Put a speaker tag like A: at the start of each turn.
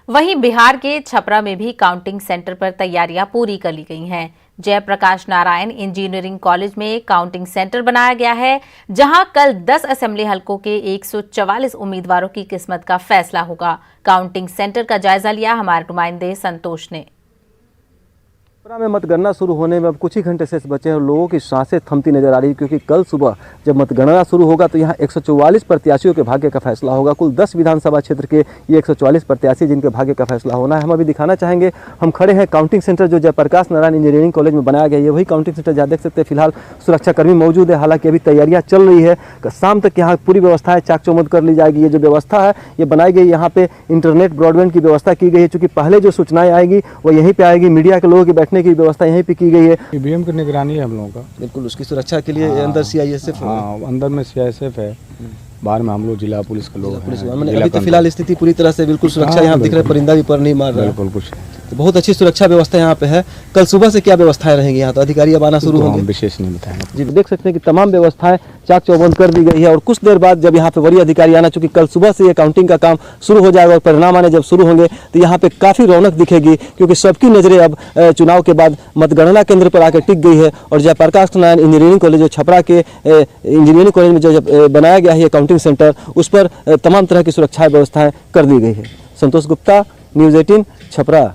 A: वहीं बिहार के छपरा में भी काउंटिंग सेंटर पर तैयारियां पूरी कर ली गई हैं। जयप्रकाश नारायण इंजीनियरिंग कॉलेज में काउंटिंग सेंटर बनाया गया है, जहां कल 10 असेंबली हलकों के 144 उम्मीदवारों की किस्मत का फैसला होगा। काउंटिंग सेंटर का जायजा लिया हमारे नुमाइंदे संतोष ने।
B: में मतगणना शुरू होने में अब कुछ ही घंटे से बचे हैं और लोगों की सांसें थमती नजर आ रही है, क्योंकि कल सुबह जब मतगणना शुरू होगा तो यहाँ 144 प्रत्याशियों के भाग्य का फैसला होगा। कुल 10 विधानसभा क्षेत्र के ये 144 प्रत्याशी जिनके भाग्य का फैसला होना है। हम अभी दिखाना चाहेंगे, हम खड़े हैं काउंटिंग सेंटर जो जयप्रकाश नारायण इंजीनियरिंग कॉलेज में बनाया गया है। वही काउंटिंग सेंटर जहाँ देख सकते हैं फिलहाल सुरक्षाकर्मी मौजूद है। हालांकि अभी तैयारियां चल रही है, शाम तक यहाँ पूरी व्यवस्था है चाक चौबंद कर ली जाएगी। ये जो व्यवस्था है ये बनाई गई, यहाँ पे इंटरनेट ब्रॉडबैंड की व्यवस्था की गई है, चूँकि पहले जो सूचनाएं आएगी वो यहीं पर आएगी। मीडिया के लोगों के बैठने की व्यवस्था यहीं पर की गई है।
C: ईवीएम की निगरानी है हम लोगों का,
B: बिल्कुल उसकी सुरक्षा के लिए अंदर सीआईएसएफ,
C: अंदर में सीआईएसएफ है, बाहर में हम लोग जिला पुलिस के लोग हैं।
B: अभी तो फिलहाल स्थिति पूरी तरह से बिल्कुल सुरक्षा यहाँ दिख रहा है, परिंदा भी पर नहीं मार रहा है।
C: बिल्कुल कुछ
B: तो बहुत अच्छी सुरक्षा व्यवस्था यहाँ पे है। कल सुबह से क्या व्यवस्थाएं रहेंगी यहाँ, तो अधिकारी अब आना शुरू होंगे?
C: विशेष नहीं बताएंगे
B: जी, देख सकते हैं कि तमाम व्यवस्थाएं चाक चौबंद कर दी गई है और कुछ देर बाद जब यहाँ पे वरीय अधिकारी आना, चूंकि कल सुबह से ये काउंटिंग का काम शुरू हो जाएगा और परिणाम आने जब शुरू होंगे तो यहाँ पे काफी रौनक दिखेगी, क्योंकि सबकी नजरें अब चुनाव के बाद मतगणना केंद्र पर आकर टिक गई है। और जयप्रकाश नारायण इंजीनियरिंग कॉलेज जो छपरा के इंजीनियरिंग कॉलेज में जो बनाया गया है ये काउंटिंग सेंटर, उस पर तमाम तरह की सुरक्षा व्यवस्थाएं कर दी गई है। संतोष गुप्ता, न्यूज़ 18 छपरा।